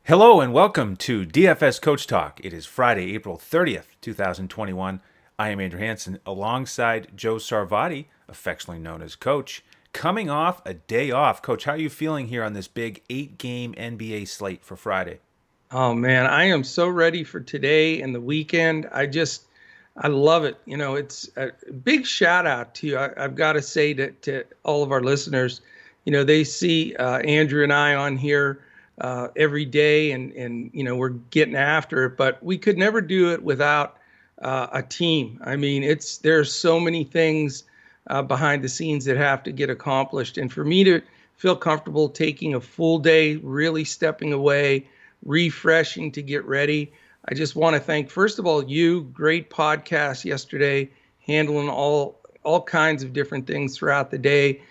Hello and welcome to DFS Coach Talk. It is Friday, April 30th, 2021. I am Andrew Hansen alongside Joe Sarvati, affectionately known as Coach, coming off a day off. Coach, how are you feeling here on this big 8-game NBA slate for Friday? Oh man, I am so ready for today and the weekend. I love it. It's a big shout out to you. I've got to say to all of our listeners, they see Andrew and I on here every day, and we're getting after it. But we could never do it without a team. I mean, there's so many things behind the scenes that have to get accomplished, and for me to feel comfortable taking a full day, really stepping away, refreshing to get ready. I just want to thank, first of all, you. Great podcast yesterday, handling all kinds of different things throughout the day.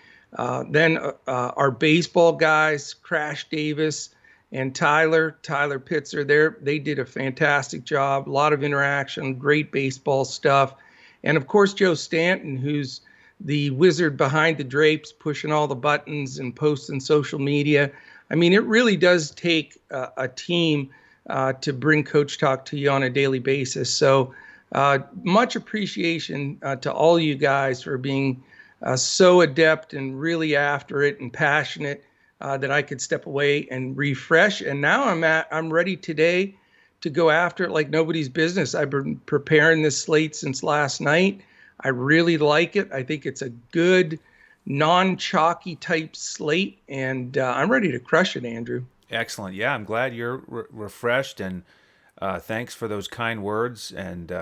Then our baseball guys, Crash Davis and Tyler Pitzer, they did a fantastic job. A lot of interaction, great baseball stuff, and of course Joe Stanton, who's the wizard behind the drapes, pushing all the buttons and posting social media. I mean, it really does take a team to bring Coach Talk to you on a daily basis. So much appreciation to all you guys for being so adept and really after it and passionate that I could step away and refresh. And now I'm ready today to go after it like nobody's business. I've been preparing this slate since last night. I really like it. I think it's a good non-chalky type slate, and I'm ready to crush it, Andrew. Excellent. Yeah, I'm glad you're refreshed, and thanks for those kind words. And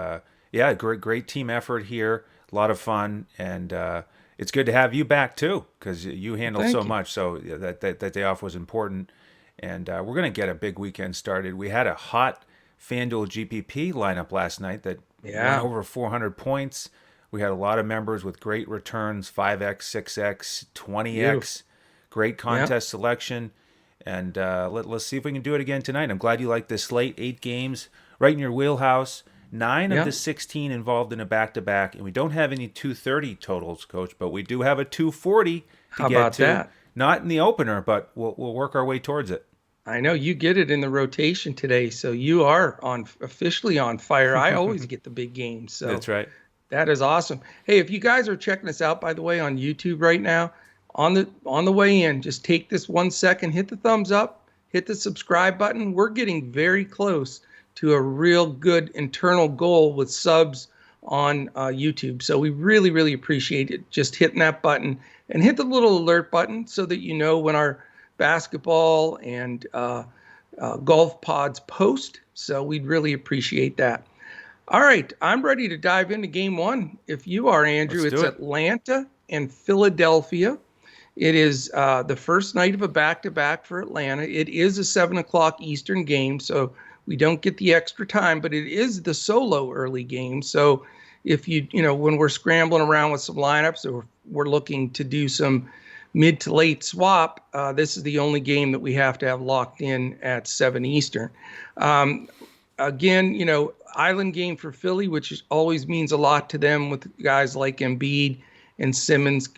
yeah, great team effort here. A lot of fun, and it's good to have you back too, because you Well, handle so thank you. much. So yeah, that day off was important, and we're gonna get a big weekend started. We had a hot FanDuel GPP lineup last night that went Yeah, over 400 points. We had a lot of members with great returns: 5x, 6x, beautiful. 20x. Great Yeah, contest selection. And let's see if we can do it again tonight. I'm glad you like this slate. 8 games, right in your wheelhouse. Nine of yeah. the 16 involved in a back-to-back, and we don't have any 230 totals, Coach, but we do have a 240 to How get about to. that? Not in the opener, but we'll work our way towards it. I know you get it in the rotation today, so you are on officially on fire. I always get the big games, so That's right. that is awesome. Hey, if you guys are checking us out, by the way, on YouTube right now, on the way in, just take this 1 second, hit the thumbs up, hit the subscribe button. We're getting very close to a real good internal goal with subs on YouTube. So we really, really appreciate it. Just hitting that button and hit the little alert button so that you know when our basketball and golf pods post. So we'd really appreciate that. All right, I'm ready to dive into game one. If you are, Andrew, Let's do it's it. Atlanta and Philadelphia. It is the first night of a back-to-back for Atlanta. It is a 7 o'clock Eastern game, so we don't get the extra time, but it is the solo early game. So if when we're scrambling around with some lineups or we're looking to do some mid to late swap, this is the only game that we have to have locked in at 7 Eastern. Um, Again, island game for Philly, which always means a lot to them with guys like Embiid and Simmons,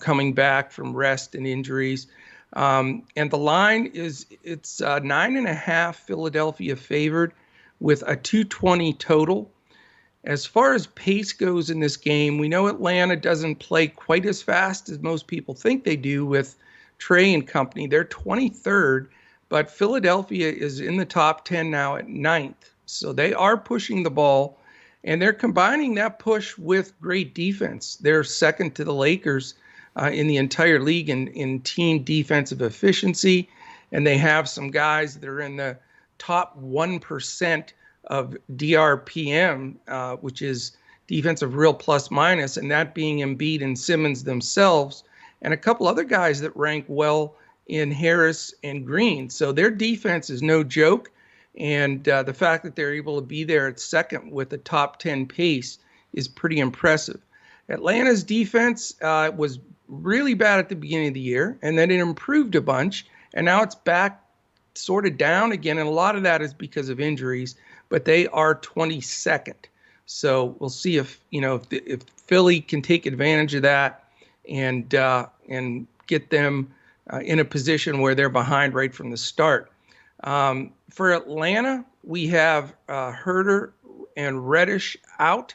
coming back from rest and injuries. And the line it's 9.5 Philadelphia favored with a 220 total. As far as pace goes in this game, we know Atlanta doesn't play quite as fast as most people think they do with Trey and company. They're 23rd, but Philadelphia is in the top 10 now at ninth. So they are pushing the ball, and they're combining that push with great defense. They're second to the Lakers in the entire league in team defensive efficiency, and they have some guys that are in the top 1% of DRPM, which is defensive real plus minus, and that being Embiid and Simmons themselves, and a couple other guys that rank well in Harris and Green. So their defense is no joke, and the fact that they're able to be there at second with a top 10 pace is pretty impressive. Atlanta's defense was really bad at the beginning of the year, and then it improved a bunch, and now it's back sort of down again, and a lot of that is because of injuries, but they are 22nd. So we'll see if Philly can take advantage of that and get them in a position where they're behind right from the start. For Atlanta, we have Herter and Reddish out,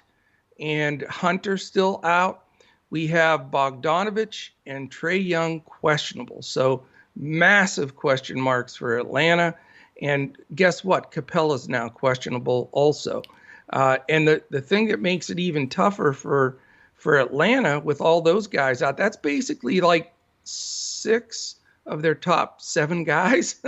and Hunter still out. We have Bogdanovich and Trae Young questionable. So massive question marks for Atlanta. And guess what? Capella's now questionable also. And the thing that makes it even tougher for Atlanta with all those guys out, that's basically like 6 of their top 7 guys.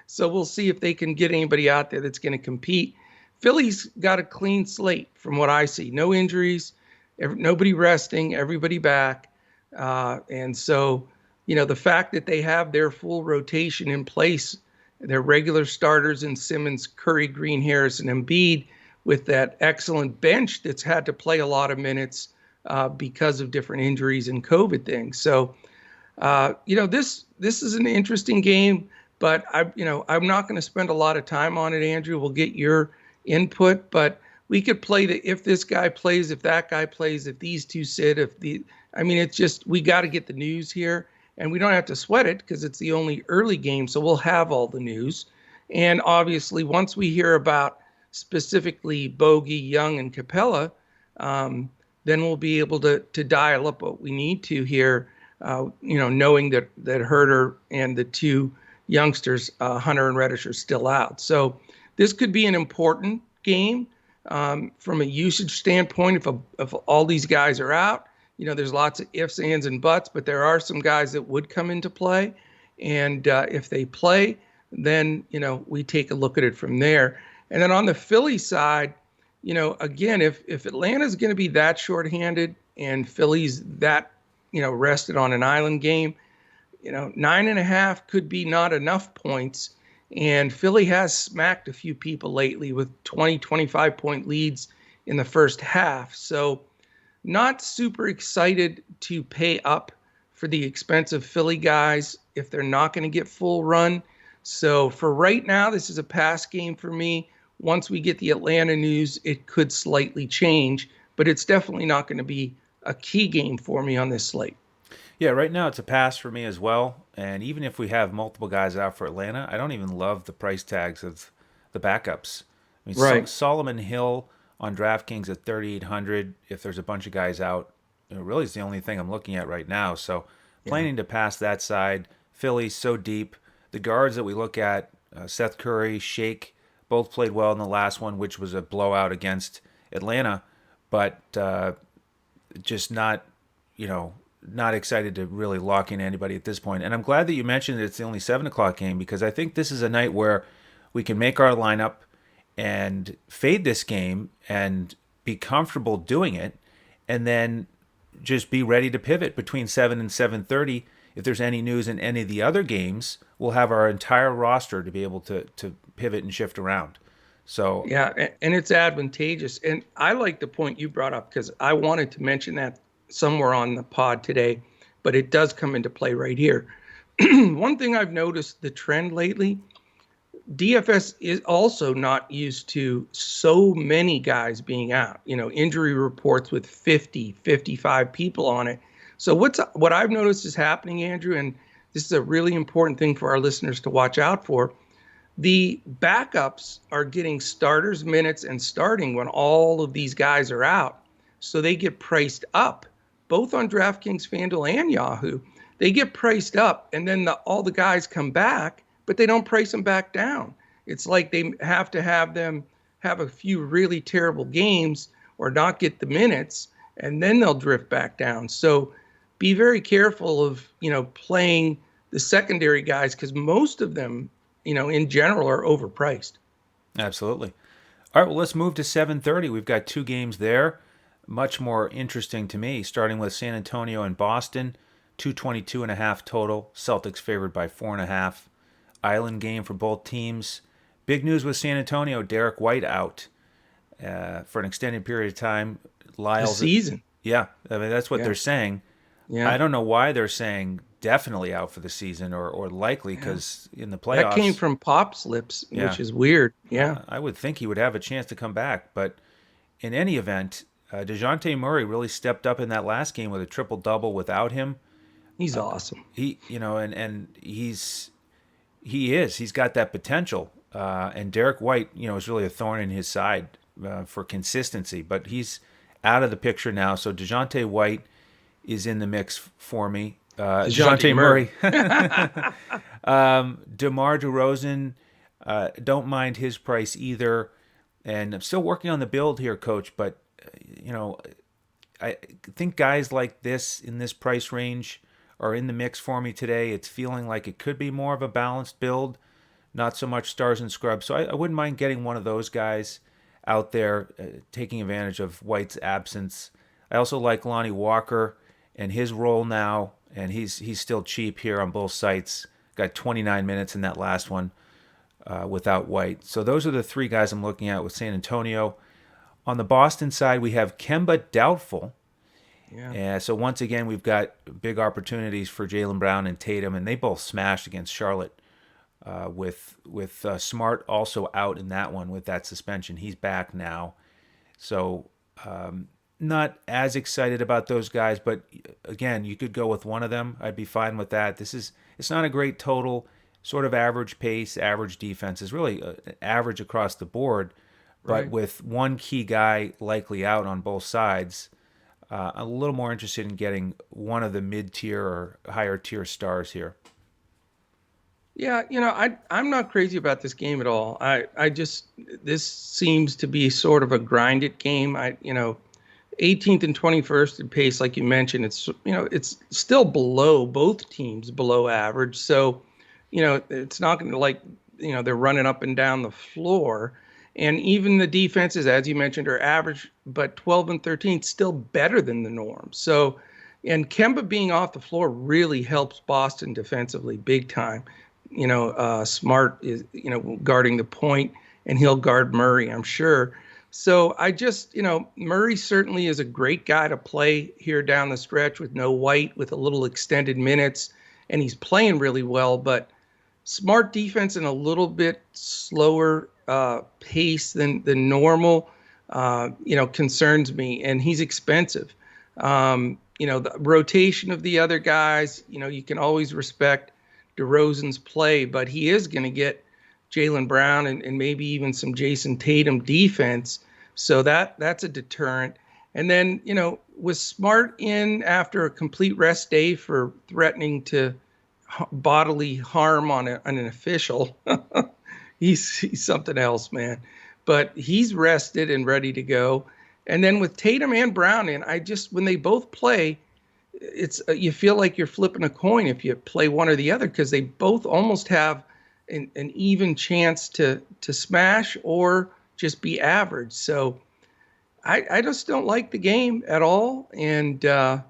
So we'll see if they can get anybody out there that's going to compete. Philly's got a clean slate from what I see. No injuries, nobody resting, everybody back. And so, the fact that they have their full rotation in place, their regular starters in Simmons, Curry, Green, Harris, and Embiid, with that excellent bench that's had to play a lot of minutes because of different injuries and COVID things. So, this is an interesting game, but I'm not going to spend a lot of time on it. Andrew, we'll get your input, but we could play if this guy plays, if that guy plays, if these two sit, it's just, we got to get the news here, and we don't have to sweat it because it's the only early game. So we'll have all the news. And obviously once we hear about specifically Bogey, Young, and Capella, then we'll be able to dial up what we need to here, knowing that Herter and the two youngsters, Hunter and Reddish, are still out. So this could be an important game from a usage standpoint. If all these guys are out, there's lots of ifs, ands, and buts, but there are some guys that would come into play. And if they play, then, we take a look at it from there. And then on the Philly side, again, if Atlanta's going to be that shorthanded and Philly's that, rested on an island game, 9.5 could be not enough points. And Philly has smacked a few people lately with 20, 25 point leads in the first half. So not super excited to pay up for the expensive Philly guys if they're not going to get full run. So for right now, this is a pass game for me. Once we get the Atlanta news, it could slightly change, but it's definitely not going to be a key game for me on this slate. Yeah, right now it's a pass for me as well. And even if we have multiple guys out for Atlanta, I don't even love the price tags of the backups. I mean, Right. Solomon Hill on DraftKings at 3,800. If there's a bunch of guys out, really is the only thing I'm looking at right now. So planning to pass that side. Philly's so deep. The guards that we look at, Seth Curry, Shake, both played well in the last one, which was a blowout against Atlanta, but just not, not excited to really lock in anybody at this point. And I'm glad that you mentioned that it's the only 7 o'clock game, because I think this is a night where we can make our lineup and fade this game and be comfortable doing it, and then just be ready to pivot between 7 and 7:30. If there's any news in any of the other games, we'll have our entire roster to be able to pivot and shift around. So Yeah, and it's advantageous. And I like the point you brought up because I wanted to mention that somewhere on the pod today, but it does come into play right here. One thing I've noticed the trend lately, DFS is also not used to so many guys being out, injury reports with 50, 55 people on it. So what I've noticed is happening, Andrew, and this is a really important thing for our listeners to watch out for. The backups are getting starters minutes and starting when all of these guys are out. So they get priced up, both on DraftKings Fanduel and Yahoo. They get priced up, and then all the guys come back, but they don't price them back down. It's like they have to have them have a few really terrible games or not get the minutes, and then they'll drift back down. So be very careful of, playing the secondary guys, because most of them, in general, are overpriced. absolutely. All right, well, let's move to 7:30. We've got 2 games there. Much more interesting to me, starting with San Antonio and Boston. 222.5 total. Celtics favored by 4.5. Island game for both teams. Big news with San Antonio: Derek White out for an extended period of time. The Lyles, season. yeah, I mean that's what Yeah. they're saying. I Yeah. don't know why they're saying definitely out for the season or likely, Yeah. because in the That came playoffs, from Pop's lips, yeah, which is weird. Yeah. I would think he would have a chance to come back. But in any event, DeJounte Murray really stepped up in that last game with a triple double without him. He's awesome. He, and he's He is. He's got that potential. And Derek White, is really a thorn in his side for consistency. But he's out of the picture now. So DeJounte White is in the mix for me. DeJounte DeJounte Murray. Murray. DeMar DeRozan, don't mind his price either. And I'm still working on the build here, Coach. But, I think guys like this in this price range are in the mix for me today. It's feeling like it could be more of a balanced build, not so much stars and scrubs. So I wouldn't mind getting one of those guys out there, taking advantage of White's absence. I also like Lonnie Walker and his role now, and he's still cheap here on both sites. Got 29 minutes in that last one without White. So those are the three guys I'm looking at with San Antonio. On the Boston side, we have Kemba doubtful. Yeah. So once again, we've got big opportunities for Jaylen Brown and Tatum, and they both smashed against Charlotte. With Smart also out in that one with that suspension. He's back now. So not as excited about those guys, but again, you could go with one of them. I'd be fine with that. It's not a great total, sort of average pace, average defense. Is really average across the board, but Right. with one key guy likely out on both sides, a little more interested in getting one of the mid-tier or higher-tier stars here. Yeah, I'm not crazy about this game at all. I just this seems to be sort of a grinded game. 18th and 21st in pace, like you mentioned, it's still below both teams, below average. So, it's not going to they're running up and down the floor. And even the defenses, as you mentioned, are average, but 12 and 13 still better than the norm. So, and Kemba being off the floor really helps Boston defensively big time. Smart is, guarding the point, and he'll guard Murray, I'm sure. So I just, Murray certainly is a great guy to play here down the stretch with no White, with a little extended minutes, and he's playing really well. But Smart defense and a little bit slower pace than normal, concerns me. And he's expensive. The rotation of the other guys, you can always respect DeRozan's play, but he is going to get Jaylen Brown and maybe even some Jason Tatum defense. So that's a deterrent. And then, with Smart in after a complete rest day for threatening to bodily harm on an official, he's something else, man. But he's rested and ready to go. And then with Tatum and Brown in, when they both play, it's you feel like you're flipping a coin if you play one or the other, because they both almost have an even chance to smash or just be average. So I just don't like the game at all, and going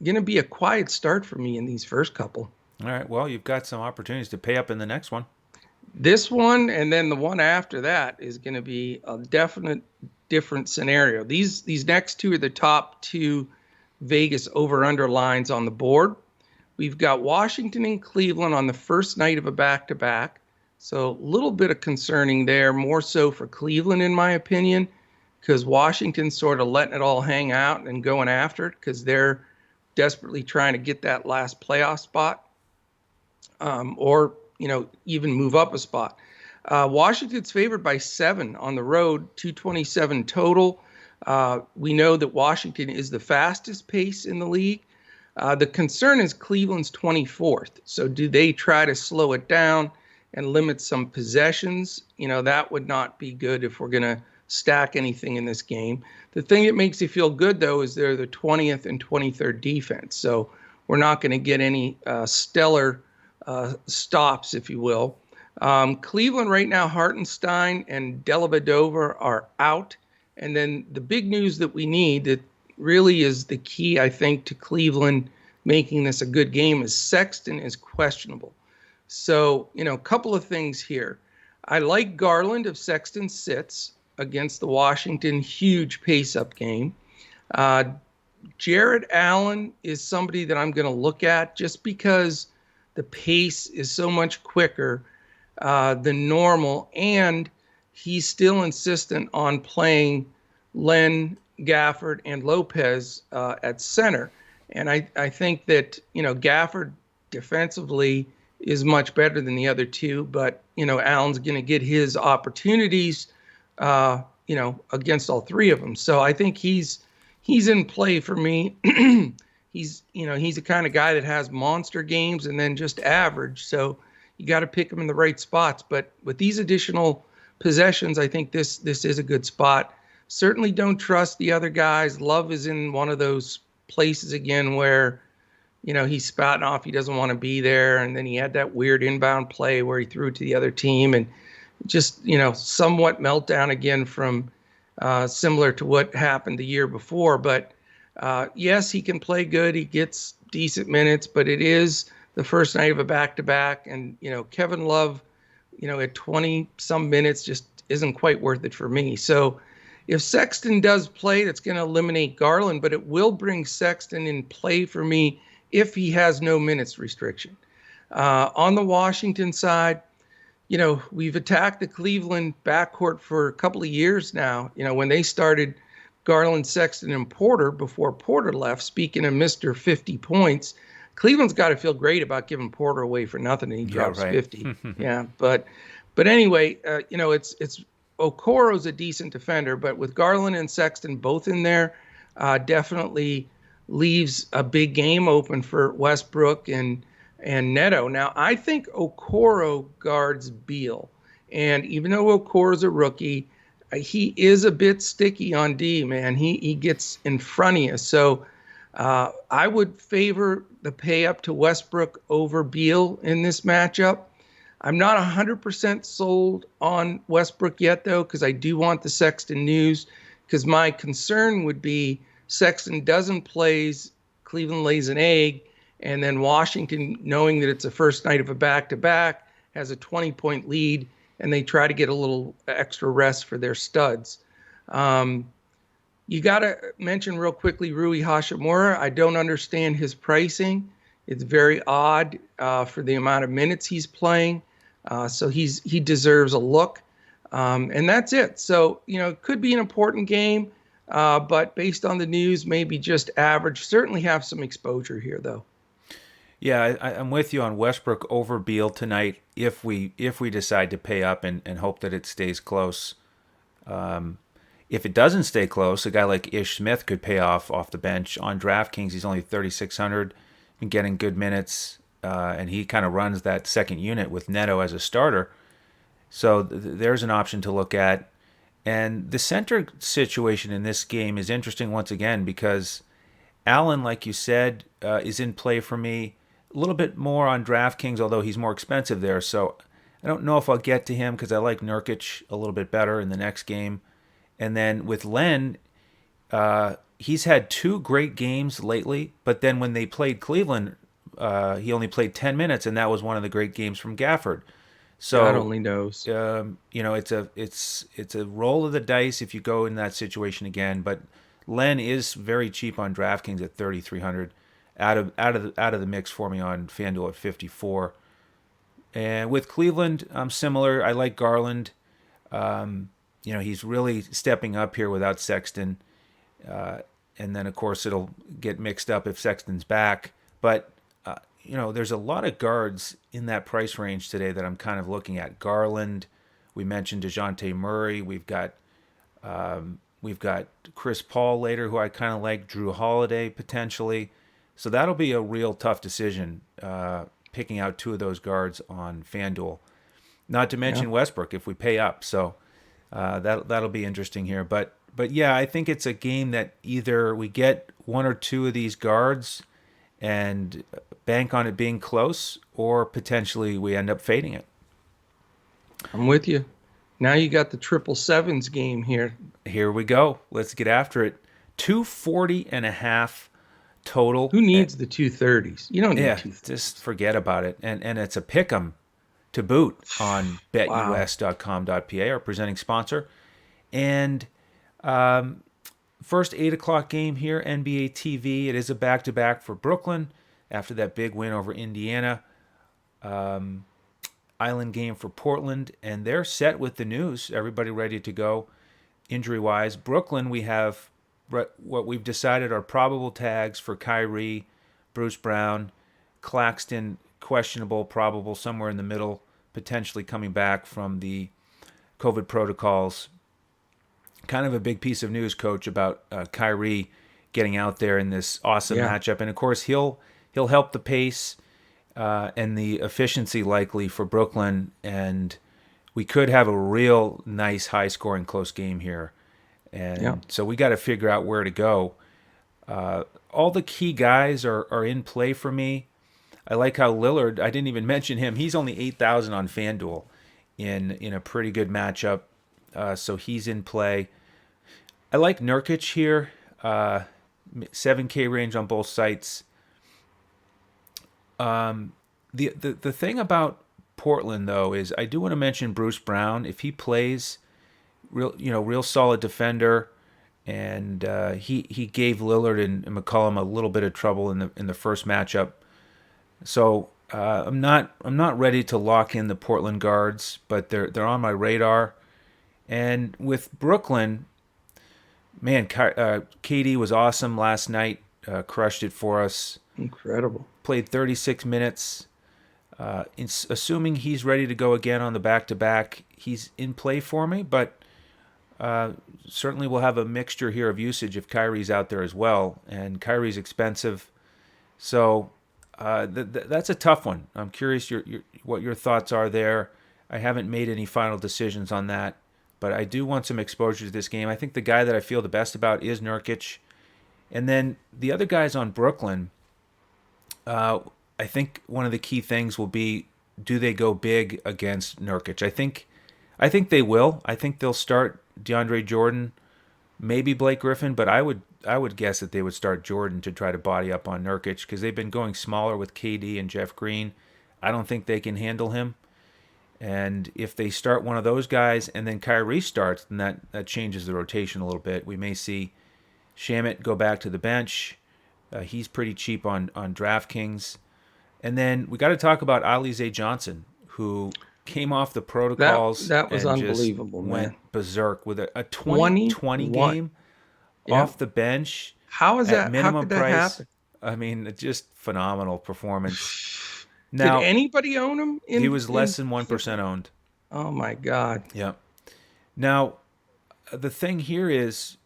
to be a quiet start for me in these first couple. All right. Well, you've got some opportunities to pay up in the next one. This one and then the one after that is going to be a definite different scenario. These next two are the top two Vegas over-under lines on the board. We've got Washington and Cleveland on the first night of a back-to-back. So a little bit of concerning there, more so for Cleveland, in my opinion, because Washington's sort of letting it all hang out and going after it because they're desperately trying to get that last playoff spot, or even move up a spot. Washington's favored by 7 on the road, 227 total. We know that Washington is the fastest pace in the league. The concern is Cleveland's 24th. So do they try to slow it down and limit some possessions? That would not be good if we're going to stack anything in this game. The thing that makes you feel good, though, is they're the 20th and 23rd defense. So we're not going to get any stellar stops, if you will. Cleveland right now, Hartenstein and Dellavedova are out. And then the big news that we need that really is the key, I think, to Cleveland making this a good game is Sexton is questionable. So, a couple of things here. I like Garland if Sexton sits against the Washington huge pace-up game. Jared Allen is somebody that I'm going to look at just because the pace is so much quicker than normal, and he's still insistent on playing Len, Gafford, and Lopez at center. And I think that, Gafford defensively is much better than the other two, but Allen's going to get his opportunities, against all three of them. So I think he's in play for me. He's the kind of guy that has monster games and then just average. So you got to pick him in the right spots. But with these additional possessions, I think this is a good spot. Certainly don't trust the other guys. Love is in one of those places again where he's spouting off he doesn't want to be there, and then he had that weird inbound play where he threw it to the other team, and just somewhat meltdown again from similar to what happened the year before. But yes, he can play good. He gets decent minutes, but it is the first night of a back-to-back, and Kevin Love, at 20 some minutes just isn't quite worth it for me. So if Sexton does play, that's going to eliminate Garland, but it will bring Sexton in play for me if he has no minutes restriction. On the Washington side, we've attacked the Cleveland backcourt for a couple of years now. When they started Garland, Sexton, and Porter before Porter left, speaking of Mr. 50 points, Cleveland's got to feel great about giving Porter away for nothing, and he drops 50. Yeah, but anyway, it's Okoro's a decent defender, but with Garland and Sexton both in there, definitely leaves a big game open for Westbrook and Neto. Now, I think Okoro guards Beal, and even though Okoro's a rookie, he is a bit sticky on D, man. He gets in front of you. So I would favor the pay up to Westbrook over Beal in this matchup. I'm not 100% sold on Westbrook yet, though, because I do want the Sexton news, because my concern would be Sexton doesn't play, Cleveland lays an egg, and then Washington, knowing that it's the first night of a back-to-back, has a 20-point lead, and they try to get a little extra rest for their studs. You got to mention real quickly Rui Hachimura. I don't understand his pricing. It's very odd for the amount of minutes he's playing. So he deserves a look. And that's it. So, it could be an important game, but based on the news, maybe just average. Certainly have some exposure here, though. Yeah, I'm with you on Westbrook over Beal tonight if we decide to pay up and hope that it stays close. If it doesn't stay close, a guy like Ish Smith could pay off the bench. On DraftKings, he's only 3,600 and getting good minutes, and he kind of runs that second unit with Neto as a starter. So there's an option to look at. And the center situation in this game is interesting once again because Allen, like you said, is in play for me. A little bit more on DraftKings, although he's more expensive there. So I don't know if I'll get to him because I like Nurkic a little bit better in the next game. And then with Len, he's had two great games lately. But then when they played Cleveland, he only played 10 minutes, and that was one of the great games from Gafford. So God only knows. It's a roll of the dice if you go in that situation again. But Len is very cheap on DraftKings at 3,300. Out of the mix for me on FanDuel at 54. And with Cleveland, I'm similar. I like Garland. He's really stepping up here without Sexton. And then, of course, it'll get mixed up if Sexton's back. But, there's a lot of guards in that price range today that I'm kind of looking at. Garland, we mentioned DeJounte Murray. We've got Chris Paul later, who I kind of like. Drew Holiday, potentially. So that'll be a real tough decision, picking out two of those guards on FanDuel. Not to mention Westbrook if we pay up. So that'll be interesting here. But yeah, I think it's a game that either we get one or two of these guards and bank on it being close, or potentially we end up fading it. I'm with you. Now you got the 777s game here. Here we go. Let's get after it. 240.5 total. Who needs the 230s? You don't need 230s. Just forget about it. And it's a pick 'em to boot on BetUS.com.pa, our presenting sponsor. And first 8 o'clock game here, NBA TV. It is a back-to-back for Brooklyn after that big win over Indiana. Island game for Portland, and they're set with the news. Everybody ready to go injury-wise. Brooklyn, we have what we've decided are probable tags for Kyrie, Bruce Brown, Claxton, questionable, probable, somewhere in the middle, potentially coming back from the COVID protocols. Kind of a big piece of news, Coach, about Kyrie getting out there in this awesome matchup, and of course he'll help the pace and the efficiency likely for Brooklyn, and we could have a real nice, high-scoring, close game here. And so we got to figure out where to go. All the key guys are in play for me. I like how Lillard, I didn't even mention him. He's only 8,000 on FanDuel in a pretty good matchup. So he's in play. I like Nurkic here. 7K range on both sites. The thing about Portland, though, is I do want to mention Bruce Brown. If he plays, real solid defender, and he gave Lillard and McCollum a little bit of trouble in the first matchup. So I'm not ready to lock in the Portland guards, but they're on my radar. And with Brooklyn, man, KD was awesome last night. Crushed it for us. Incredible. Played 36 minutes. Assuming he's ready to go again on the back-to-back, he's in play for me, but certainly we'll have a mixture here of usage if Kyrie's out there as well, and Kyrie's expensive. So that's a tough one. I'm curious what your thoughts are there. I haven't made any final decisions on that, but I do want some exposure to this game. I think the guy that I feel the best about is Nurkic. And then the other guys on Brooklyn, I think one of the key things will be, do they go big against Nurkic? I think they will. I think they'll start DeAndre Jordan, maybe Blake Griffin, but I would guess that they would start Jordan to try to body up on Nurkic because they've been going smaller with KD and Jeff Green. I don't think they can handle him. And if they start one of those guys and then Kyrie starts, then that changes the rotation a little bit. We may see Shamet go back to the bench. He's pretty cheap on DraftKings. And then we got to talk about Alize Johnson, who came off the protocols. That was and unbelievable, just man. Went berserk with a 20 game off the bench. How is that? Minimum how could that price. happen? I mean, just phenomenal performance. Now, did anybody own him? He was less than 1% owned. Oh my God. Yeah. Now, the thing here is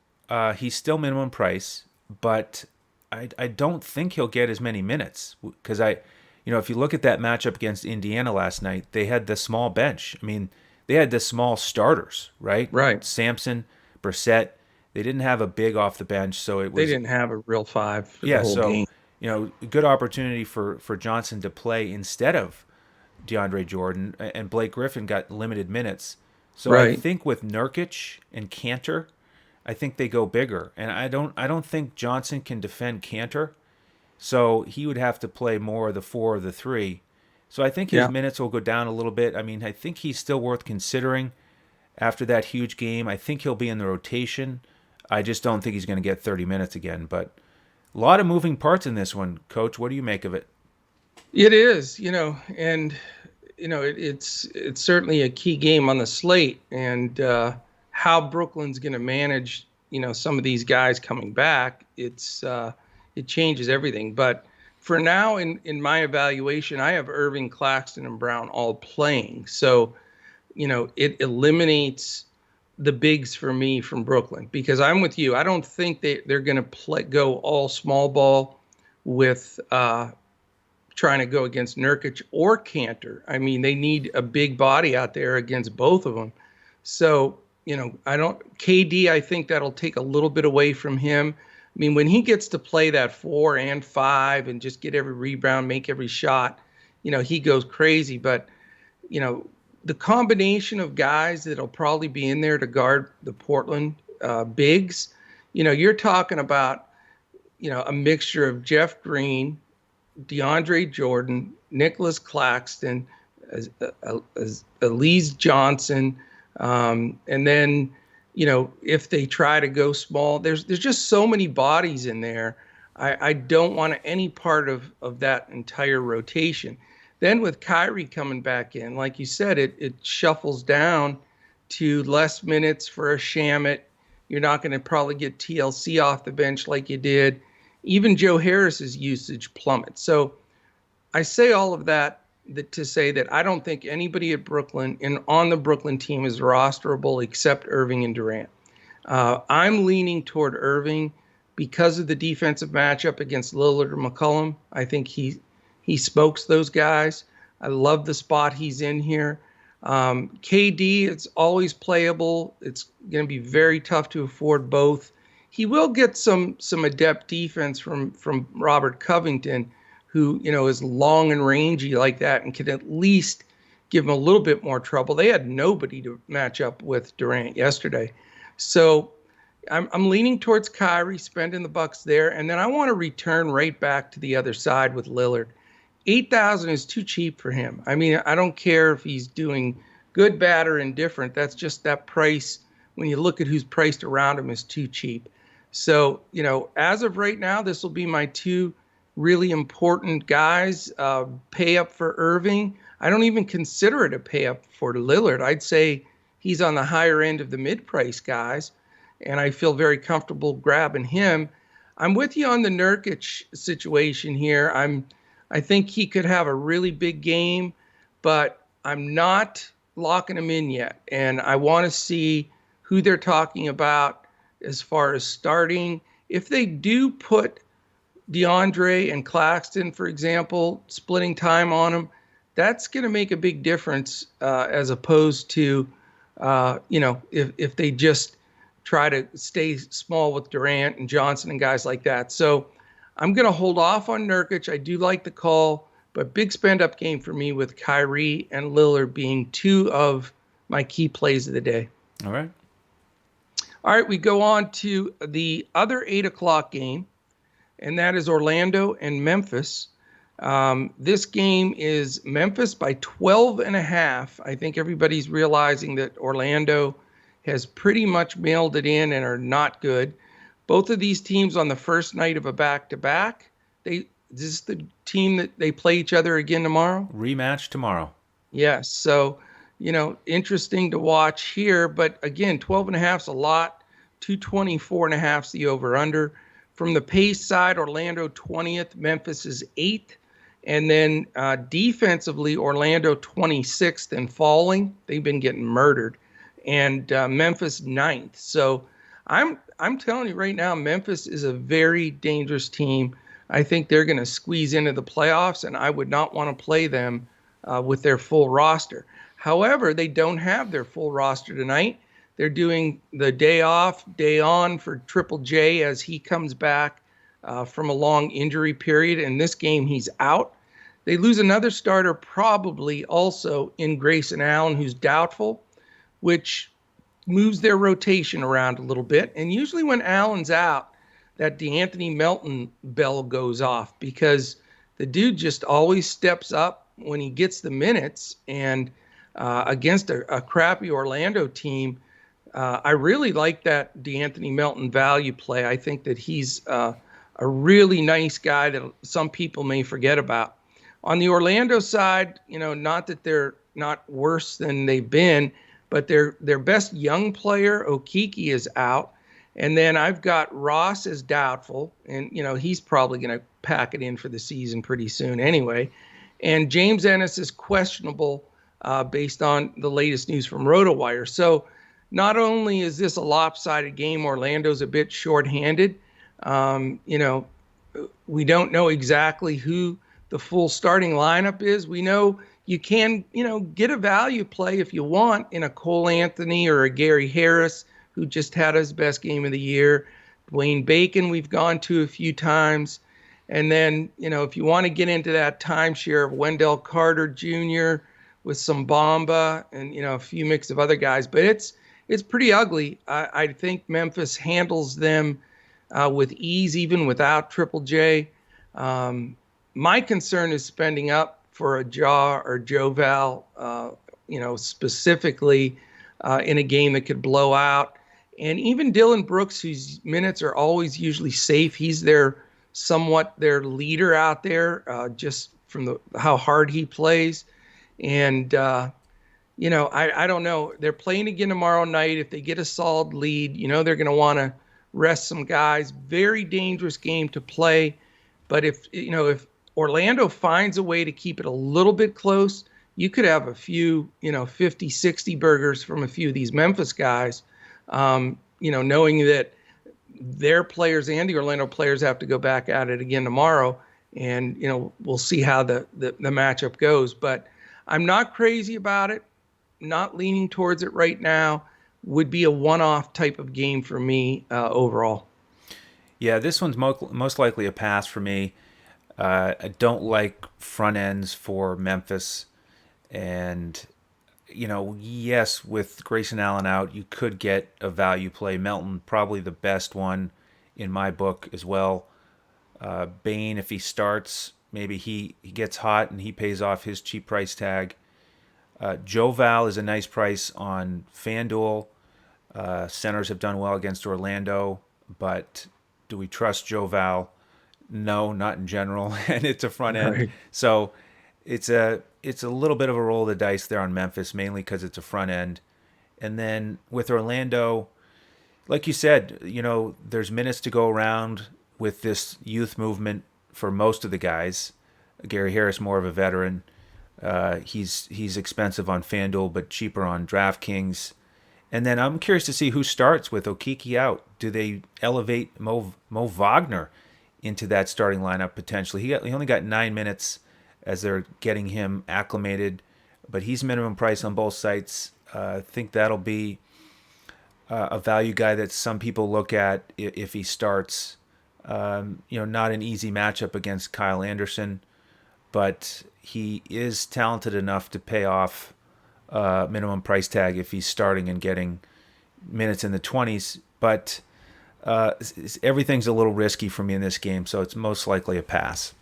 he's still minimum price, but I don't think he'll get as many minutes because if you look at that matchup against Indiana last night, they had the small bench. I mean, they had the small starters, right? Right. Sampson, Brissett. They didn't have a big off the bench, so it was. They didn't have a real five for the whole game. Good opportunity for Johnson to play instead of DeAndre Jordan, and Blake Griffin got limited minutes. So right. I think with Nurkic and Kanter, I think they go bigger, and I don't think Johnson can defend Kanter, so he would have to play more of the 4 or the 3. So I think his minutes will go down a little bit. I mean, I think he's still worth considering after that huge game. I think he'll be in the rotation. I just don't think he's going to get 30 minutes again. But a lot of moving parts in this one, Coach. What do you make of it? It is, and it's certainly a key game on the slate, and how Brooklyn's going to manage, some of these guys coming back. It changes everything. But for now, in my evaluation, I have Irving, Claxton, and Brown all playing. So, it eliminates the bigs for me from Brooklyn, because I'm with you. I don't think they're going to go all small ball with trying to go against Nurkic or Kanter. I mean, they need a big body out there against both of them. So, KD, I think that'll take a little bit away from him. I mean, when he gets to play that 4 and 5 and just get every rebound, make every shot, he goes crazy. But, the combination of guys that'll probably be in there to guard the Portland bigs, you're talking about, a mixture of Jeff Green, DeAndre Jordan, Nicholas Claxton, Alize Johnson, and then, if they try to go small, there's just so many bodies in there. I don't want any part of that entire rotation. Then with Kyrie coming back in, like you said, it shuffles down to less minutes for a Shamet. You're not going to probably get TLC off the bench like you did. Even Joe Harris's usage plummets. So I say all of that to say that I don't think anybody at Brooklyn and on the Brooklyn team is rosterable except Irving and Durant. I'm leaning toward Irving because of the defensive matchup against Lillard or McCollum. I think he smokes those guys. I love the spot he's in here. KD, it's always playable. It's going to be very tough to afford both. He will get some adept defense from Robert Covington, who is long and rangy like that and can at least give him a little bit more trouble. They had nobody to match up with Durant yesterday. So I'm leaning towards Kyrie, spending the bucks there, and then I want to return right back to the other side with Lillard. 8,000 is too cheap for him. I mean, I don't care if he's doing good, bad, or indifferent. That's just that price. When you look at who's priced around him, is too cheap. So, as of right now, this will be my two really important guys. Pay up for Irving. I don't even consider it a pay up for Lillard. I'd say he's on the higher end of the mid-price guys, and I feel very comfortable grabbing him. I'm with you on the Nurkic situation here. I think he could have a really big game, but I'm not locking him in yet. And I want to see who they're talking about as far as starting. If they do put DeAndre and Claxton, for example, splitting time on him, that's going to make a big difference as opposed to, if they just try to stay small with Durant and Johnson and guys like that. So I'm going to hold off on Nurkic. I do like the call, but big spend-up game for me with Kyrie and Lillard being two of my key plays of the day. All right. All right, we go on to the other 8 o'clock game, and that is Orlando and Memphis. This game is Memphis by 12.5. I think everybody's realizing that Orlando has pretty much mailed it in and are not good. Both of these teams on the first night of a back-to-back. This is the team that they play each other again tomorrow? Rematch tomorrow. Yes. So, interesting to watch here. But again, 12.5 is a lot. 224.5 is the over-under. From the pace side, Orlando 20th, Memphis is 8th. And then defensively, Orlando 26th and falling. They've been getting murdered. And Memphis 9th. So I'm telling you right now, Memphis is a very dangerous team. I think they're going to squeeze into the playoffs, and I would not want to play them with their full roster. However, they don't have their full roster tonight. They're doing the day off, day on for Triple J as he comes back from a long injury period. In this game, he's out. They lose another starter probably also in Grayson Allen, who's doubtful, which moves their rotation around a little bit. And usually when Allen's out, that DeAnthony Melton bell goes off because the dude just always steps up when he gets the minutes. And against a crappy Orlando team, I really like that DeAnthony Melton value play. I think that he's a really nice guy that some people may forget about. On the Orlando side, not that they're not worse than they've been, but their best young player, Okeke, is out. And then I've got Ross as doubtful, and he's probably going to pack it in for the season pretty soon anyway. And James Ennis is questionable based on the latest news from RotoWire. So not only is this a lopsided game, Orlando's a bit shorthanded. We don't know exactly who the full starting lineup is. We know you can, get a value play if you want in a Cole Anthony or a Gary Harris, who just had his best game of the year. Dwayne Bacon, we've gone to a few times. And then, if you want to get into that timeshare of Wendell Carter Jr. with some Bamba and, a few mix of other guys. But it's pretty ugly. I think Memphis handles them with ease, even without Triple J. My concern is spending up for a Ja or Joval, specifically in a game that could blow out. And even Dillon Brooks, whose minutes are always usually safe, he's somewhat their leader out there, just from how hard he plays. And, I don't know. They're playing again tomorrow night. If they get a solid lead, they're going to want to rest some guys. Very dangerous game to play. But if Orlando finds a way to keep it a little bit close, you could have a few, 50, 60 burgers from a few of these Memphis guys, knowing that their players and the Orlando players have to go back at it again tomorrow. And, we'll see how the matchup goes. But I'm not crazy about it, not leaning towards it right now. Would be a one-off type of game for me overall. Yeah, this one's most likely a pass for me. I don't like front ends for Memphis. And, yes, with Grayson Allen out, you could get a value play. Melton, probably the best one in my book as well. Bain, if he starts, maybe he gets hot and he pays off his cheap price tag. Joe Val is a nice price on FanDuel. Centers have done well against Orlando, but do we trust Joe Val? No, not in general, and it's a front end. Right. So it's a little bit of a roll of the dice there on Memphis, mainly because it's a front end. And then with Orlando, like you said, there's minutes to go around with this youth movement for most of the guys. Gary Harris, more of a veteran. He's expensive on FanDuel, but cheaper on DraftKings. And then I'm curious to see who starts with Okeke out. Do they elevate Mo Wagner into that starting lineup potentially? He only got 9 minutes as they're getting him acclimated, but he's minimum price on both sites. I think that'll be a value guy that some people look at if he starts. Not an easy matchup against Kyle Anderson, but he is talented enough to pay off minimum price tag if he's starting and getting minutes in the 20s. But everything's a little risky for me in this game, so it's most likely a pass.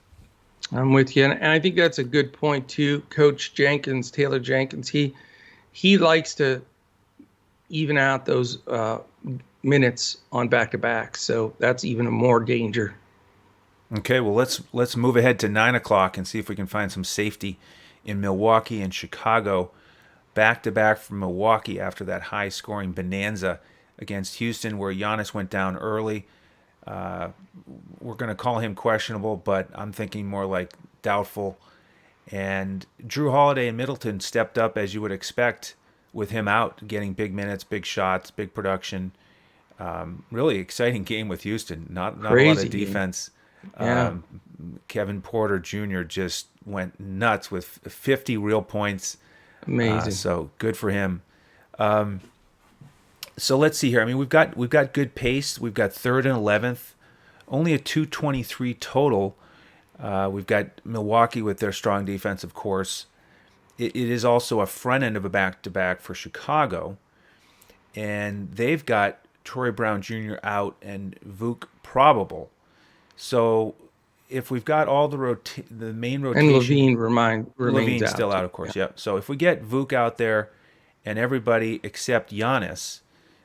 I'm with you, and I think that's a good point too. Coach Jenkins, Taylor Jenkins, he likes to even out those minutes on back-to-back, so that's even more danger. Okay, well let's move ahead to 9 o'clock and see if we can find some safety in Milwaukee and Chicago. Back-to-back from Milwaukee after that high-scoring bonanza against Houston, where Giannis went down early. We're going to call him questionable, but I'm thinking more like doubtful. And Drew Holiday and Middleton stepped up as you would expect with him out, getting big minutes, big shots, big production. Really exciting game with Houston. Not a lot of defense. Yeah. Kevin Porter Jr. just went nuts with 50 real points. Amazing. So good for him. So let's see here. I mean, we've got good pace. We've got 3rd and 11th, only a 223 total. We've got Milwaukee with their strong defense, of course. It is also a front end of a back-to-back for Chicago, and they've got Troy Brown Jr. out and Vuk probable. So if we've got all the main rotation, and Levine remains Levine's out. still out, of course. Yeah. So if we get Vuk out there and everybody except Giannis,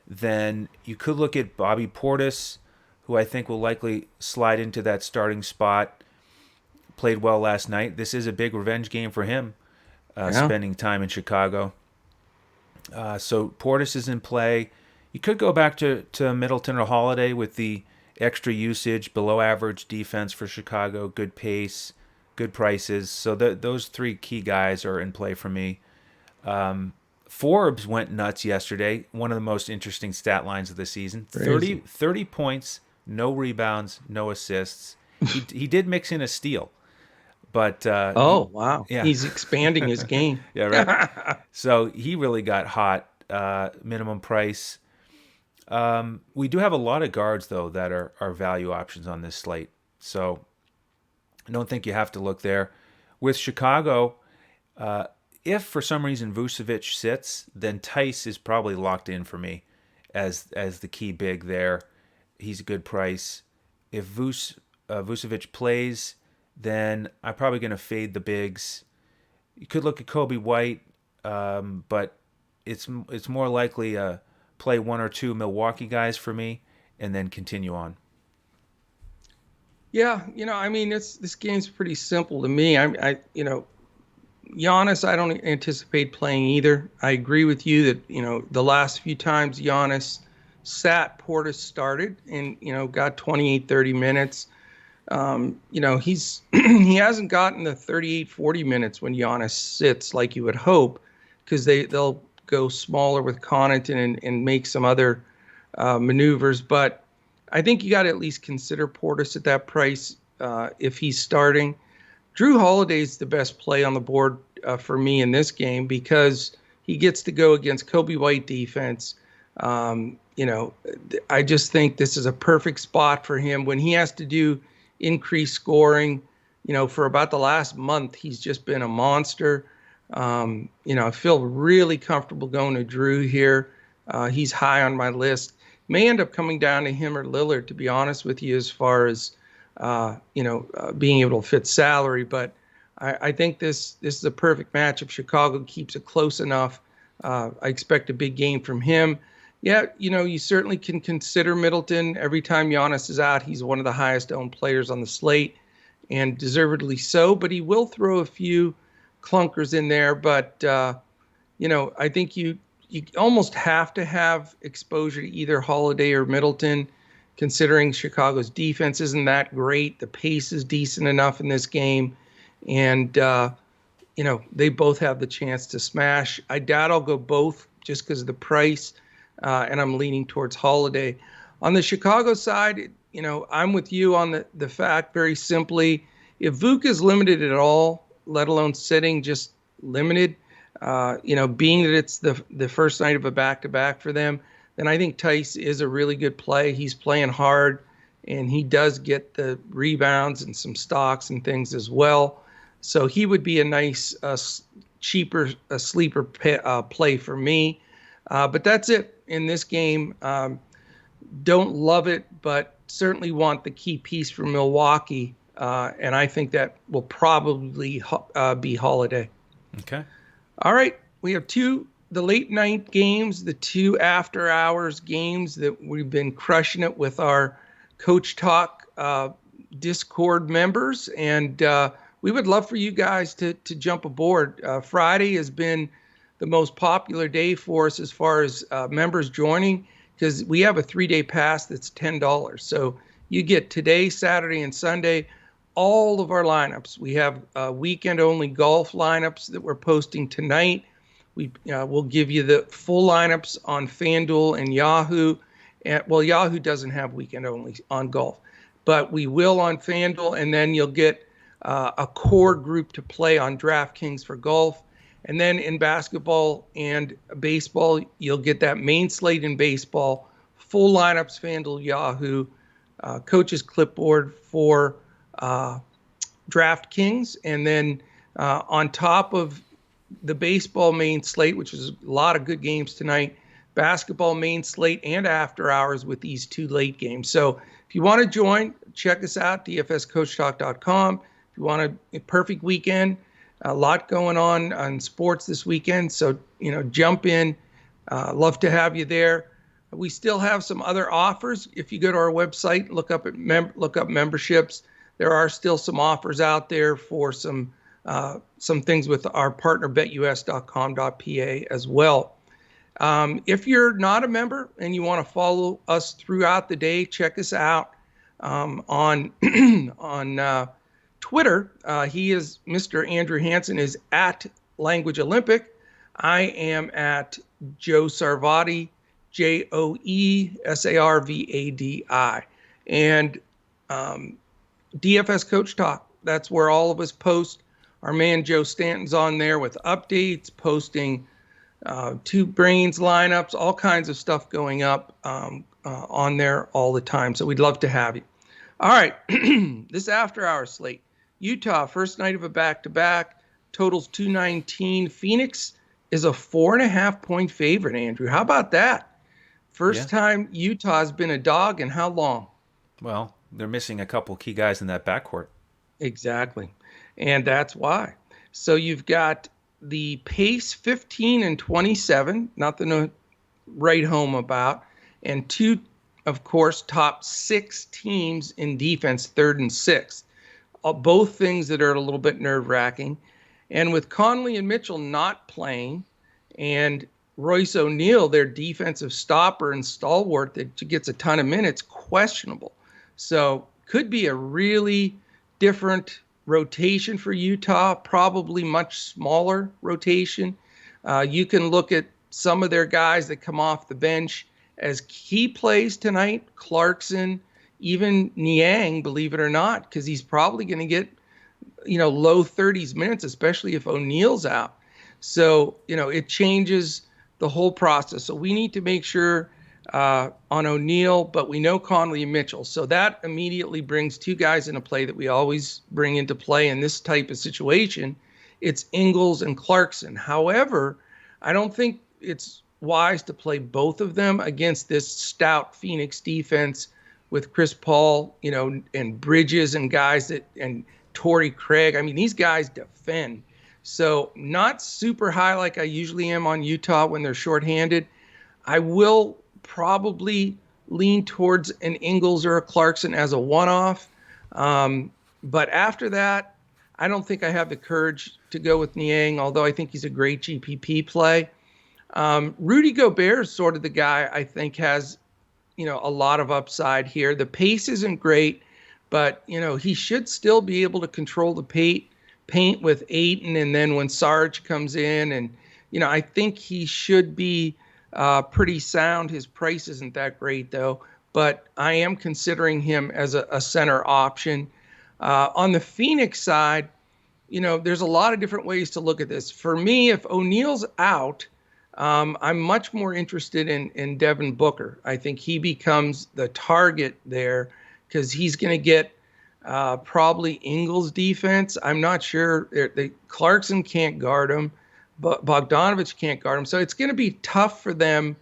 then you could look at Bobby Portis, who I think will likely slide into that starting spot. Played well last night. This is a big revenge game for him, spending time in Chicago. So Portis is in play. You could go back to Middleton or Holiday with the extra usage, below average defense for Chicago, good pace, good prices. So those three key guys are in play for me. Forbes went nuts yesterday. One of the most interesting stat lines of the season. 30 points, no rebounds, no assists. He did mix in a steal. But wow. Yeah. He's expanding his game. Yeah, right. So he really got hot. Minimum price. We do have a lot of guards, though, that are value options on this slate. So I don't think you have to look there. With Chicago, if for some reason Vucevic sits, then Tice is probably locked in for me as the key big there. He's a good price. If Vucevic plays, then I'm probably going to fade the bigs. You could look at Kobe White, but it's more likely play one or two Milwaukee guys for me and then continue on. Yeah, I mean, this game's pretty simple to me. Giannis, I don't anticipate playing either. I agree with you that, the last few times Giannis sat, Portis started and, got 28, 30 minutes. He's he hasn't gotten the 38, 40 minutes when Giannis sits like you would hope, because they'll go smaller with Connaughton and make some other maneuvers. But I think you got to at least consider Portis at that price if he's starting. Drew Holiday's the best play on the board for me in this game because he gets to go against Kobe White defense. I just think this is a perfect spot for him when he has to do increased scoring. For about the last month, he's just been a monster. I feel really comfortable going to Drew here. He's high on my list. May end up coming down to him or Lillard, to be honest with you, as far as being able to fit salary. But I think this is a perfect match if Chicago keeps it close enough. I expect a big game from him. Yeah, you certainly can consider Middleton. Every time Giannis is out, he's one of the highest owned players on the slate, and deservedly so. But he will throw a few clunkers in there. But I think you almost have to have exposure to either Holiday or Middleton, considering Chicago's defense isn't that great. The pace is decent enough in this game, and they both have the chance to smash. I doubt I'll go both just because of the price. And I'm leaning towards Holiday. On the Chicago side, I'm with you on the fact, very simply, if Vuk is limited at all, let alone sitting, just limited, being that it's the first night of a back-to-back for them, then I think Tice is a really good play. He's playing hard, and he does get the rebounds and some stocks and things as well. So he would be a nice, cheaper sleeper play for me. But that's it in this game. Don't love it, but certainly want the key piece for Milwaukee. And I think that will probably be Holiday. Okay. All right. We have the late night games, the 2 after hours games that we've been crushing it with our Coach Talk Discord members. And we would love for you guys to jump aboard. Friday has been the most popular day for us as far as members joining, because we have a 3-day pass that's $10. So you get today, Saturday, and Sunday, all of our lineups. We have weekend-only golf lineups that we're posting tonight. We'll give you the full lineups on FanDuel and Yahoo. Yahoo doesn't have weekend-only on golf, but we will on FanDuel, and then you'll get a core group to play on DraftKings for golf. And then in basketball and baseball, you'll get that main slate in baseball, full lineups, FanDuel, Yahoo, coach's clipboard for DraftKings. And then on top of the baseball main slate, which is a lot of good games tonight, basketball main slate and after hours with these 2 late games. So if you want to join, check us out, dfscoachtalk.com. If you want a perfect weekend, a lot going on sports this weekend, so jump in. Love to have you there. We still have some other offers. If you go to our website, look up memberships. There are still some offers out there for some things with our partner BetUS.com.pa as well. If you're not a member and you want to follow us throughout the day, check us out on Twitter. He is Mr. Andrew Hansen is at Language Olympic. I am at Joe Sarvadi, JoeSarvadi. And DFS Coach Talk, that's where all of us post. Our man Joe Stanton's on there with updates, posting 2 brains lineups, all kinds of stuff going up on there all the time. So we'd love to have you. All right, this after-hour slate. Utah, first night of a back-to-back, totals 219. Phoenix is a 4.5-point favorite, Andrew. How about that? First time Utah's been a dog in how long? Well, they're missing a couple key guys in that backcourt. Exactly, and that's why. So you've got the pace 15 and 27, nothing to write home about, and 2, of course, top 6 teams in defense, 3rd and 6th. Both things that are a little bit nerve-wracking. And with Conley and Mitchell not playing, and Royce O'Neal, their defensive stopper and stalwart that gets a ton of minutes, questionable. So could be a really different rotation for Utah, probably much smaller rotation. You can look at some of their guys that come off the bench as key plays tonight. Clarkson, even Niang, believe it or not, because he's probably going to get, low 30s minutes, especially if O'Neal's out. So, it changes the whole process. So we need to make sure on O'Neal, but we know Conley and Mitchell. So that immediately brings two guys into play that we always bring into play in this type of situation. It's Ingles and Clarkson. However, I don't think it's wise to play both of them against this stout Phoenix defense with Chris Paul, and Bridges and guys and Torrey Craig. I mean, these guys defend. So not super high like I usually am on Utah when they're shorthanded. I will probably lean towards an Ingles or a Clarkson as a one-off. But after that, I don't think I have the courage to go with Niang, although I think he's a great GPP play. Rudy Gobert is sort of the guy I think has, a lot of upside here. The pace isn't great, but, he should still be able to control the paint with Ayton. And then when Sarge comes in and, I think he should be pretty sound. His price isn't that great, though. But I am considering him as a center option. On the Phoenix side, there's a lot of different ways to look at this. For me, if O'Neal's out, I'm much more interested in Devin Booker. I think he becomes the target there because he's going to get probably Ingles' defense. I'm not sure. Clarkson can't guard him, but Bogdanovich can't guard him. So it's going to be tough for them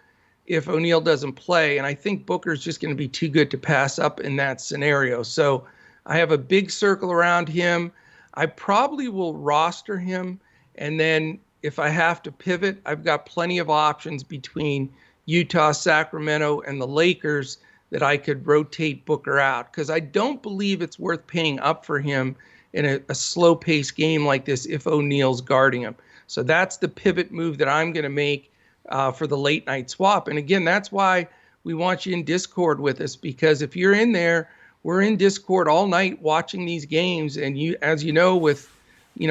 if O'Neal doesn't play. And I think Booker's just going to be too good to pass up in that scenario. So I have a big circle around him. I probably will roster him. And then if I have to pivot, I've got plenty of options between Utah, Sacramento, and the Lakers that I could rotate Booker out, because I don't believe it's worth paying up for him in a slow-paced game like this if O'Neal's guarding him. So that's the pivot move that I'm going to make for the late-night swap. And again, that's why we want you in Discord with us, because if you're in there, we're in Discord all night watching these games. And you, as you know, with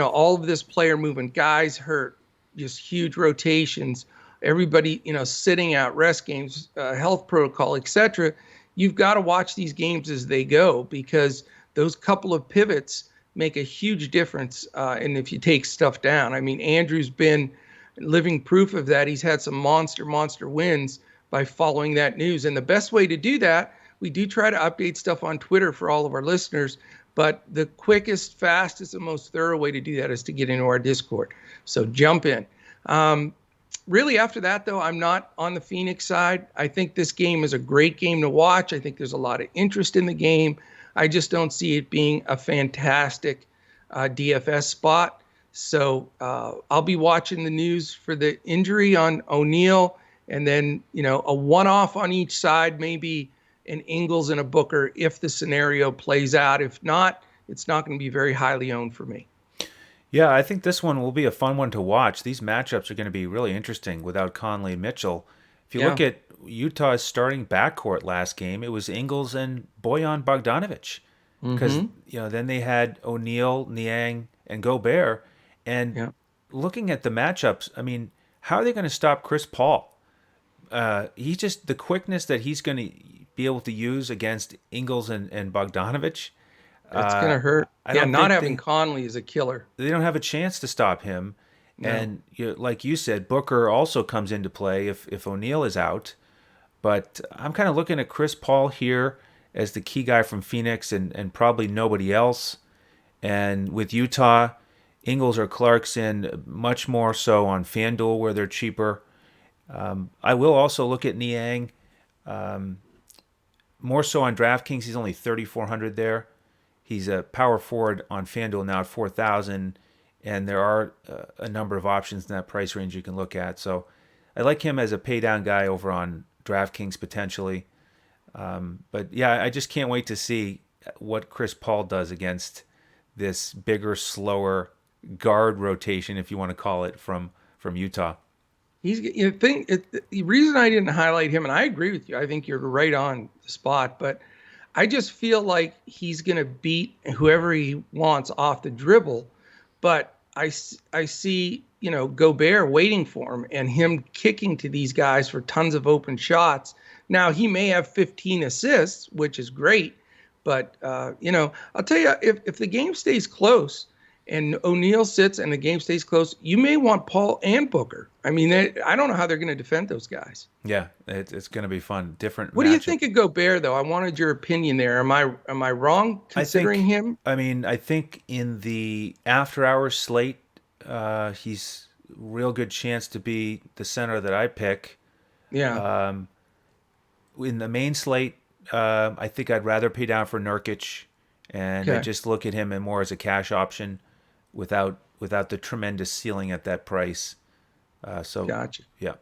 all of this player movement, guys hurt, just huge rotations, everybody, sitting out, rest games, health protocol, etc. You've got to watch these games as they go, because those couple of pivots make a huge difference. And if you take stuff down, I mean, Andrew's been living proof of that. He's had some monster wins by following that news. And the best way to do that, we do try to update stuff on Twitter for all of our listeners, but the quickest, fastest, and most thorough way to do that is to get into our Discord. So jump in. Really, after that, though, I'm not on the Phoenix side. I think this game is a great game to watch. I think there's a lot of interest in the game. I just don't see it being a fantastic DFS spot. So I'll be watching the news for the injury on O'Neal, and then, a one-off on each side, maybe an Ingles and a Booker if the scenario plays out. If not, it's not going to be very highly owned for me. Yeah, I think this one will be a fun one to watch. These matchups are going to be really interesting without Conley and Mitchell. If you look at Utah's starting backcourt last game, it was Ingles and Bojan Bogdanovic. Because, then they had O'Neal, Niang, and Gobert. And looking at the matchups, I mean, how are they going to stop Chris Paul? He's just, the quickness that he's going to be able to use against Ingles and Bogdanovic. It's going to hurt. Not having Conley is a killer. They don't have a chance to stop him. No. And like you said, Booker also comes into play if O'Neal is out. But I'm kind of looking at Chris Paul here as the key guy from Phoenix and probably nobody else. And with Utah, Ingles or Clarkson, much more so on FanDuel where they're cheaper. I will also look at Niang. More so on DraftKings, he's only $3,400 there. He's a power forward on FanDuel now at $4,000, and there are a number of options in that price range you can look at. So I like him as a pay down guy over on DraftKings potentially. But yeah, I just can't wait to see what Chris Paul does against this bigger, slower guard rotation, if you want to call it, from Utah. The reason I didn't highlight him, and I agree with you, I think you're right on the spot, but I just feel like he's going to beat whoever he wants off the dribble. But I see, Gobert waiting for him and him kicking to these guys for tons of open shots. Now, he may have 15 assists, which is great. But, I'll tell you, if the game stays close and O'Neal sits and the game stays close, you may want Paul and Booker. I mean, I don't know how they're going to defend those guys. Yeah, it's going to be fun. Different What do you matchup. think of Gobert, though? I wanted your opinion there. Am I wrong considering him? I think in the after-hours slate, he's real good chance to be the center that I pick. Yeah. In the main slate, I think I'd rather pay down for Nurkic, and I Okay. just look at him more as a cash option, without the tremendous ceiling at that price. So Gotcha. yeah.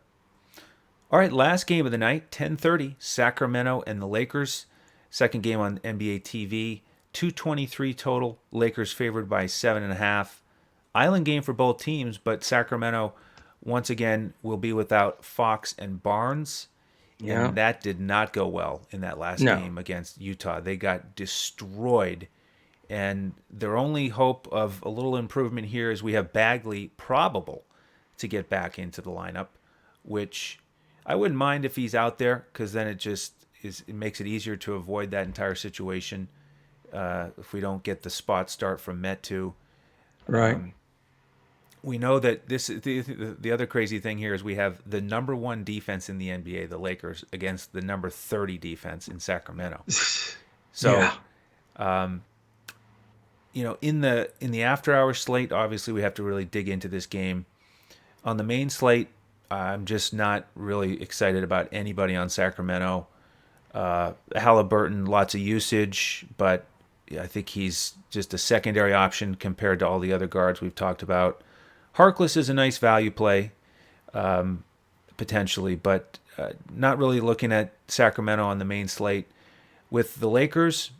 All right, last game of the night, 10:30, Sacramento and the Lakers. Second game on NBA TV, 223 total. Lakers favored by 7.5. Island game for both teams, but Sacramento once again will be without Fox and Barnes. Yeah. And that did not go well in that last No. game against Utah. They got destroyed. And their only hope of a little improvement here is we have Bagley probable to get back into the lineup, which I wouldn't mind if he's out there, because then it makes it easier to avoid that entire situation if we don't get the spot start from Metu. Right. We know that the other crazy thing here is we have the number one defense in the NBA, the Lakers, against the number 30 defense in Sacramento. So, Yeah. in the after hours slate, obviously we have to really dig into this game. On the main slate, I'm just not really excited about anybody on Sacramento. Halliburton, lots of usage, but I think he's just a secondary option compared to all the other guards we've talked about. Harkless is a nice value play, potentially, but not really looking at Sacramento on the main slate. With the Lakers,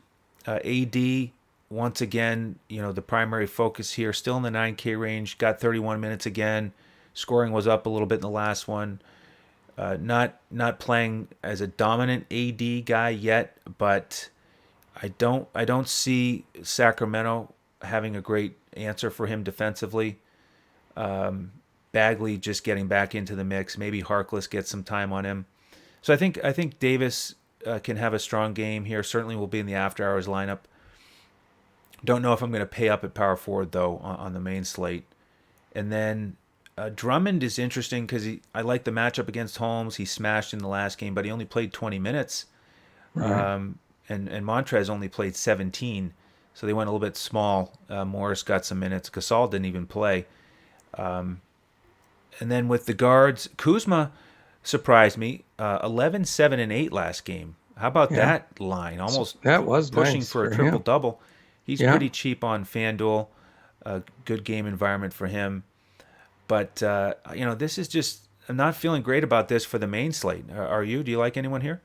AD, once again, the primary focus here, still in the 9K range, got 31 minutes again. Scoring was up a little bit in the last one. Not playing as a dominant AD guy yet, but I don't see Sacramento having a great answer for him defensively. Bagley just getting back into the mix. Maybe Harkless gets some time on him. So I think Davis can have a strong game here. Certainly will be in the after hours lineup. Don't know if I'm going to pay up at power forward though on the main slate. And then Drummond is interesting because I like the matchup against Holmes. He smashed in the last game, but he only played 20 minutes. Right. And Montrez only played 17, so they went a little bit small. Morris got some minutes. Gasol didn't even play. And then with the guards, Kuzma surprised me. 11, 7, and 8 last game. How about Yeah. that line? Almost That was pushing nice for a for him. triple-double. He's Yeah. pretty cheap on FanDuel. A good game environment for him. But, this is just, I'm not feeling great about this for the main slate. Are you? Do you like anyone here?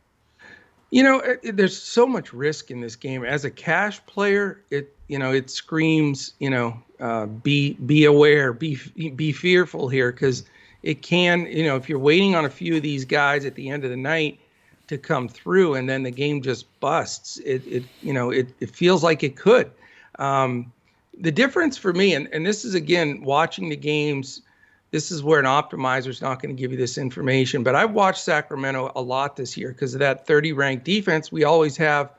There's so much risk in this game. As a cash player, it screams, be aware, be fearful here, because it can, if you're waiting on a few of these guys at the end of the night to come through, and then the game just busts, it feels like it could. The difference for me, and this is again watching the games. This is where an optimizer is not going to give you this information. But I've watched Sacramento a lot this year because of that 30 ranked defense. We always have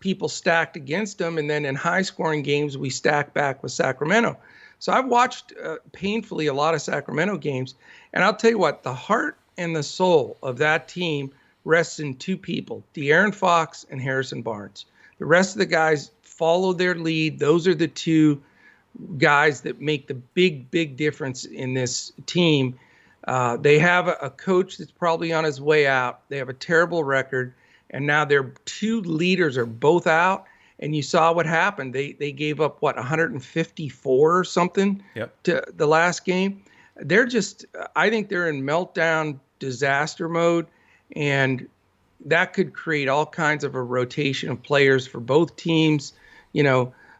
people stacked against them. And then in high scoring games, we stack back with Sacramento. So I've watched painfully a lot of Sacramento games. And I'll tell you what, the heart and the soul of that team rests in two people, De'Aaron Fox and Harrison Barnes. The rest of the guys follow their lead. Those are the two guys that make the big difference in this team. They have a coach that's probably on his way out. They have a terrible record, and now their two leaders are both out. And you saw what happened. They gave up 154 or something to the last game. I think they're in meltdown disaster mode, and that could create all kinds of a rotation of players for both teams.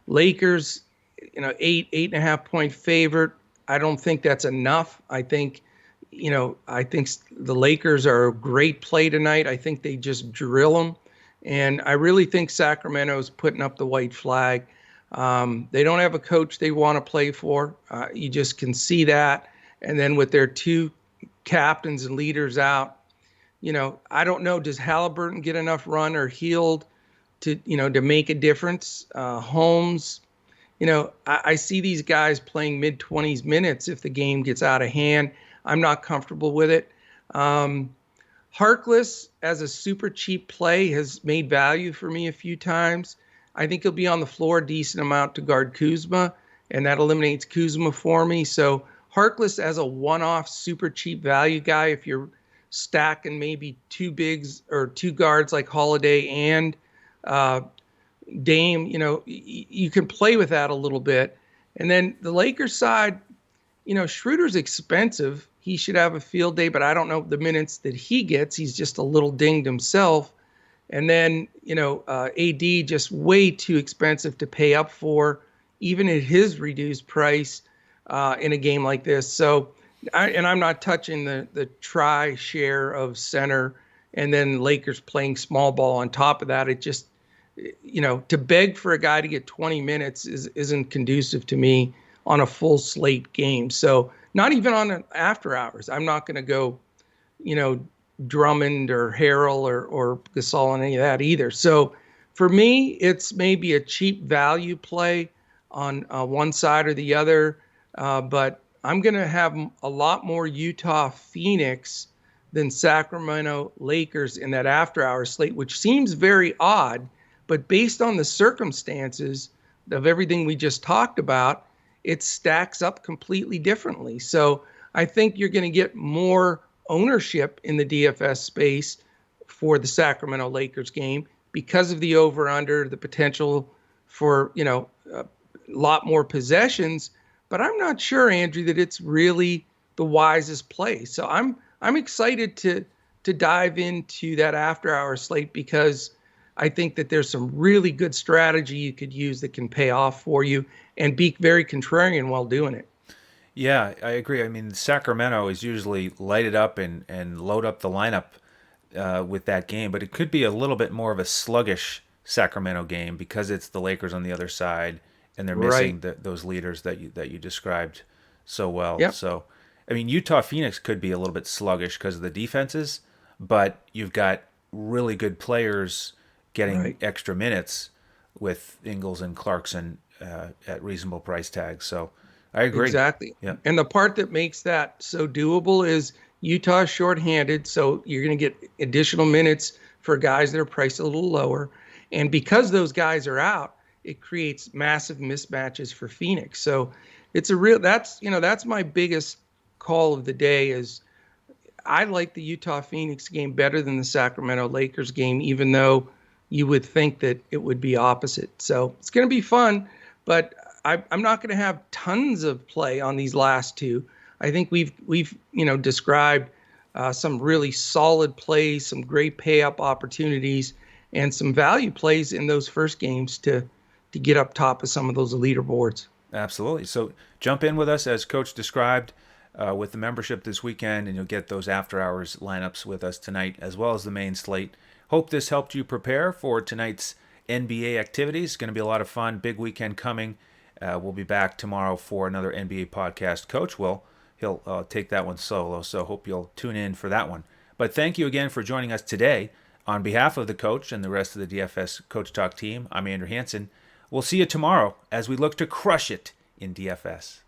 Lakers, 8.5 point favorite. I don't think that's enough. I think the Lakers are a great play tonight. I think they just drill them. And I really think Sacramento's putting up the white flag. They don't have a coach they want to play for. You just can see that. And then with their two captains and leaders out, I don't know, does Halliburton get enough run or Heald to make a difference? Holmes, I see these guys playing mid-20s minutes if the game gets out of hand. I'm not comfortable with it. Harkless, as a super cheap play, has made value for me a few times. I think he'll be on the floor a decent amount to guard Kuzma, and that eliminates Kuzma for me. So Harkless as a one-off super cheap value guy, if you're stacking maybe two bigs or two guards like Holiday and Dame, you can play with that a little bit. And then the Lakers side, Schroeder's expensive. He should have a field day, but I don't know the minutes that he gets. He's just a little dinged himself. And then, AD just way too expensive to pay up for, even at his reduced price in a game like this. So, I'm not touching the try share of center and then Lakers playing small ball on top of that. It just, to beg for a guy to get 20 minutes isn't conducive to me on a full slate game. So not even on an after hours. I'm not going to go, Drummond or Harrell or Gasol and any of that either. So for me, it's maybe a cheap value play on one side or the other. But I'm going to have a lot more Utah Phoenix than Sacramento Lakers in that after hours slate, which seems very odd. But based on the circumstances of everything we just talked about, it stacks up completely differently. So I think you're going to get more ownership in the DFS space for the Sacramento Lakers game because of the over-under, the potential for, a lot more possessions. But I'm not sure, Andrew, that it's really the wisest play. So I'm excited to dive into that after-hour slate because I think that there's some really good strategy you could use that can pay off for you and be very contrarian while doing it. Yeah, I agree. I mean, Sacramento is usually lighted up and load up the lineup with that game, but it could be a little bit more of a sluggish Sacramento game because it's the Lakers on the other side and they're missing those leaders that you described so well. Yep. So, I mean, Utah Phoenix could be a little bit sluggish because of the defenses, but you've got really good players getting extra minutes with Ingles and Clarkson at reasonable price tags. So I agree. Exactly. Yeah. And the part that makes that so doable is Utah's shorthanded, so you're going to get additional minutes for guys that are priced a little lower. And because those guys are out, it creates massive mismatches for Phoenix. So it's that's my biggest call of the day is I like the Utah Phoenix game better than the Sacramento Lakers game, even though you would think that it would be opposite. So it's going to be fun, but I'm not going to have tons of play on these last two. I think we've described some really solid plays, some great pay-up opportunities, and some value plays in those first games to get up top of some of those leaderboards. Absolutely. So jump in with us as Coach described with the membership this weekend, and you'll get those after-hours lineups with us tonight as well as the main slate. Hope this helped you prepare for tonight's NBA activities. It's going to be a lot of fun. Big weekend coming. We'll be back tomorrow for another NBA podcast. Coach he'll take that one solo, so hope you'll tune in for that one. But thank you again for joining us today. On behalf of the coach and the rest of the DFS Coach Talk team, I'm Andrew Hansen. We'll see you tomorrow as we look to crush it in DFS.